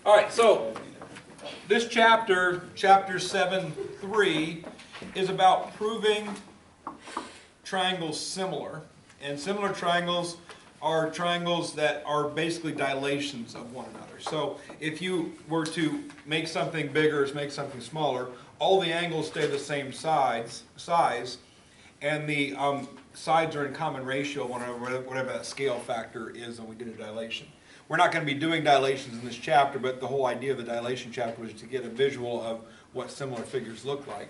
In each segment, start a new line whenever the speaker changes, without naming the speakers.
All right, so this chapter, chapter 7.3, is about proving triangles similar. And similar triangles are triangles that are basically dilations of one another. So if you were to make something bigger, make something smaller, all the angles stay the same size, and the sides are in common ratio, whatever that scale factor is when we did a dilation. We're not going to be doing dilations in this chapter, but the whole idea of the dilation chapter was to get a visual of what similar figures look like.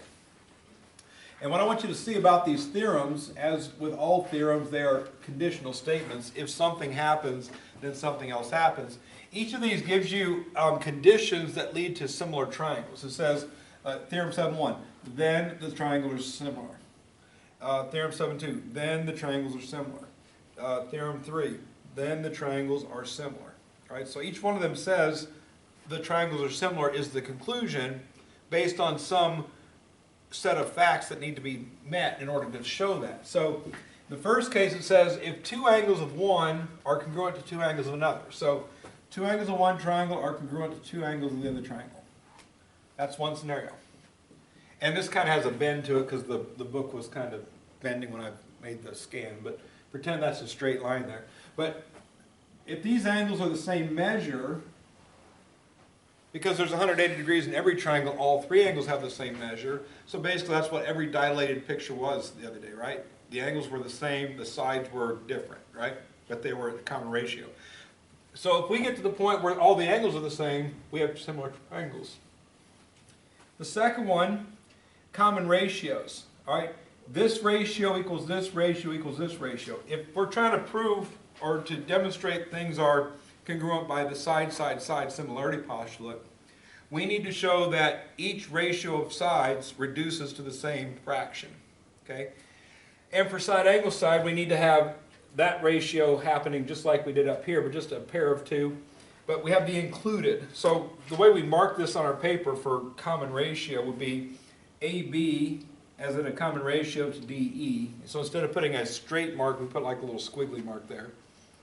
And what I want you to see about these theorems, as with all theorems, they are conditional statements. If something happens, then something else happens. Each of these gives you conditions that lead to similar triangles. It says, Theorem 7.1, then the triangles are similar. Theorem 7.2, then the triangles are similar. Theorem 3, then the triangles are similar. Right? So each one of them says the triangles are similar is the conclusion based on some set of facts that need to be met in order to show that. So the first case it says if two angles of one are congruent to two angles of another. So two angles of one triangle are congruent to two angles of the other triangle. That's one scenario. And this kind of has a bend to it because the book was kind of bending when I made the scan, but pretend that's a straight line there. But if these angles are the same measure, because there's 180 degrees in every triangle, all three angles have the same measure. So basically that's what every dilated picture was the other day, right? The angles were the same, the sides were different, right? But they were at the common ratio. So if we get to the point where all the angles are the same, we have similar triangles. The second one, common ratios, all right? This ratio equals this ratio equals this ratio. If we're trying to prove or to demonstrate things are congruent by the side similarity postulate, we need to show that each ratio of sides reduces to the same fraction, okay? And for side angle side, we need to have that ratio happening just like we did up here, but just a pair of two. But we have the included. So the way we mark this on our paper for common ratio would be AB as in a common ratio to DE. So instead of putting a straight mark, we put like a little squiggly mark there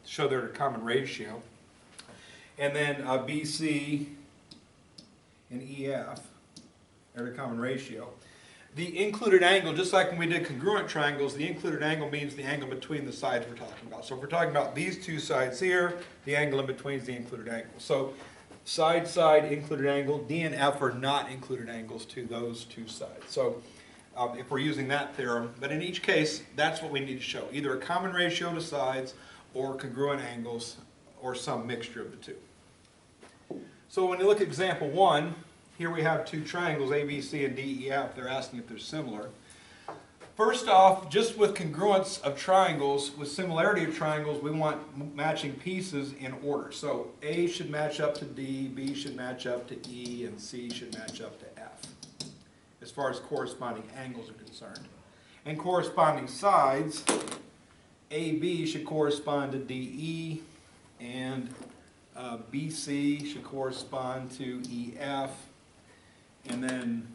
to show they're a common ratio. And then BC and EF are a common ratio. The included angle, just like when we did congruent triangles, the included angle means the angle between the sides we're talking about. So if we're talking about these two sides here, the angle in between is the included angle. So side included angle, D and F are not included angles to those two sides. So if we're using that theorem, but in each case, that's what we need to show. Either a common ratio to sides or congruent angles or some mixture of the two. So when you look at example 1, here we have two triangles, ABC and DEF. They're asking if they're similar. First off, just with congruence of triangles, with similarity of triangles, we want matching pieces in order. So A should match up to D, B should match up to E, and C should match up to F, as far as corresponding angles are concerned. And corresponding sides, AB should correspond to DE, and BC should correspond to EF, and then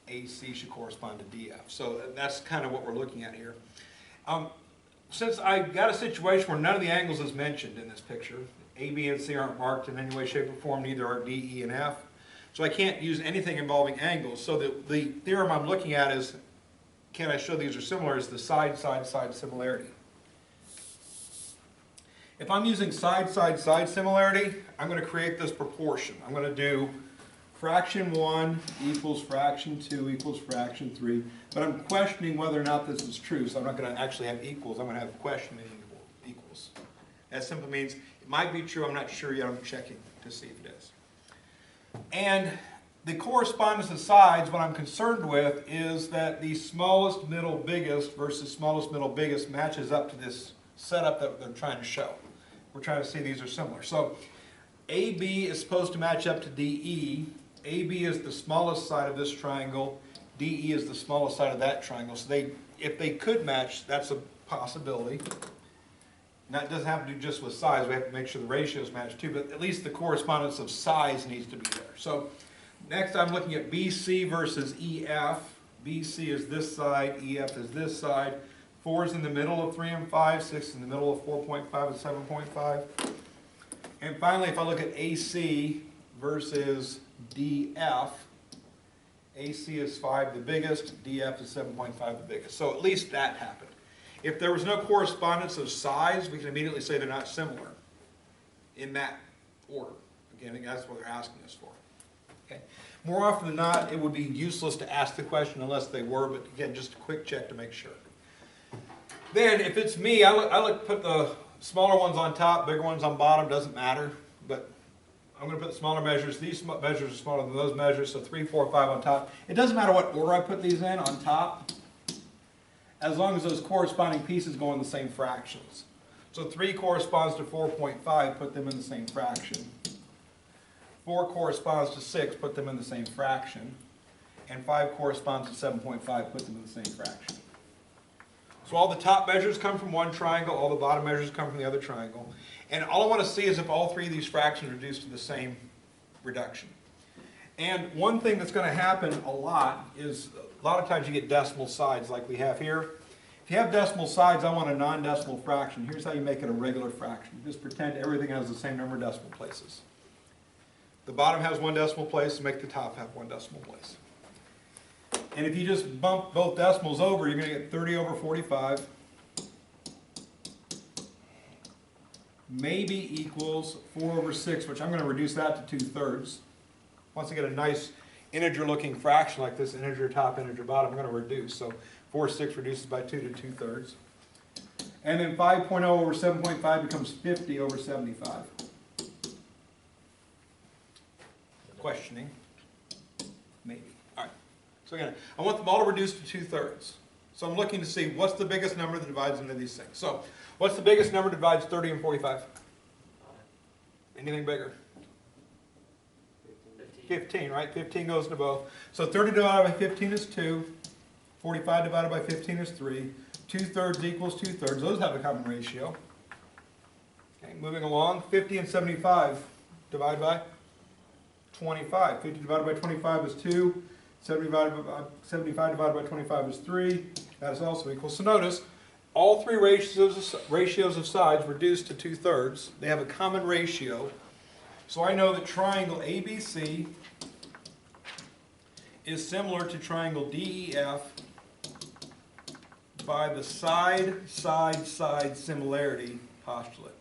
AC should correspond to DF. So that's kind of what we're looking at here. Since I got a situation where none of the angles is mentioned in this picture, A, B, and C aren't marked in any way, shape, or form, neither are D, E, and F, so I can't use anything involving angles. So the theorem I'm looking at is, can I show these are similar, is the side similarity. If I'm using side similarity, I'm going to create this proportion. I'm going to do fraction 1 equals fraction 2 equals fraction 3. But I'm questioning whether or not this is true, so I'm not going to actually have equals. I'm going to have questioning equals. That simply means it might be true, I'm not sure yet, I'm checking to see if it is. And the correspondence of sides, what I'm concerned with is that the smallest middle biggest versus smallest middle biggest matches up to this setup that they're trying to show. We're trying to see these are similar. So AB is supposed to match up to DE. AB is the smallest side of this triangle. DE is the smallest side of that triangle. So if they could match, that's a possibility. Now it doesn't have to do just with size. We have to make sure the ratios match too, but at least the correspondence of size needs to be there. So next I'm looking at BC versus EF. BC is this side, EF is this side. 4 is in the middle of 3 and 5, 6 is in the middle of 4.5 and 7.5. And finally, if I look at AC versus DF. AC is 5 the biggest, DF is 7.5 the biggest. So at least that happened. If there was no correspondence of size, we can immediately say they're not similar in that order. Again, I think that's what they're asking us for. Okay. More often than not, it would be useless to ask the question unless they were, but again, just a quick check to make sure. Then, if it's me, I put the smaller ones on top, bigger ones on bottom, doesn't matter, but I'm going to put the smaller measures. These measures are smaller than those measures, so 3, 4, 5 on top. It doesn't matter what order I put these in on top, as long as those corresponding pieces go in the same fractions. So 3 corresponds to 4.5, put them in the same fraction. 4 corresponds to 6, put them in the same fraction. And 5 corresponds to 7.5, put them in the same fraction. So all the top measures come from one triangle, all the bottom measures come from the other triangle. And all I want to see is if all 3 of these fractions reduce to the same reduction. And one thing that's going to happen a lot is, a lot of times you get decimal sides like we have here. If you have decimal sides, I want a non-decimal fraction. Here's how you make it a regular fraction. Just pretend everything has the same number of decimal places. The bottom has 1 decimal place, make the top have 1 decimal place. And if you just bump both decimals over, you're going to get 30 over 45 maybe equals 4 over 6, which I'm going to reduce that to 2/3. Once I get a nice integer looking fraction like this, integer top, integer bottom, I'm going to reduce. So 4, 6 reduces by 2 to 2/3. And then 5.0 over 7.5 becomes 50 over 75. Questioning? Maybe. All right. So again, I want them all to reduce to 2/3. So I'm looking to see what's the biggest number that divides into these things. So what's the biggest number that divides 30 and 45? Anything bigger? 15, right? 15 goes into both. So 30 divided by 15 is 2. 45 divided by 15 is 3. 2/3 equals 2/3. Those have a common ratio. Okay, moving along. 50 and 75 divide by 25. 50 divided by 25 is 2. 75 divided by 25 is 3. That is also equal. So notice, all 3 ratios of sides reduced to 2/3. They have a common ratio. So I know that triangle ABC is similar to triangle DEF by the side similarity postulate.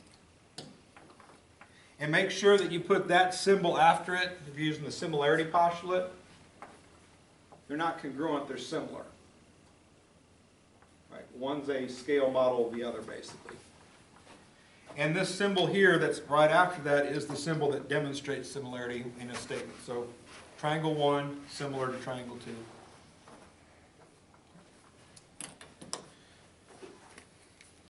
And make sure that you put that symbol after it if you're using the similarity postulate. They're not congruent, they're similar. Right? One's a scale model of the other, basically. And this symbol here that's right after that is the symbol that demonstrates similarity in a statement. So triangle 1, similar to triangle 2.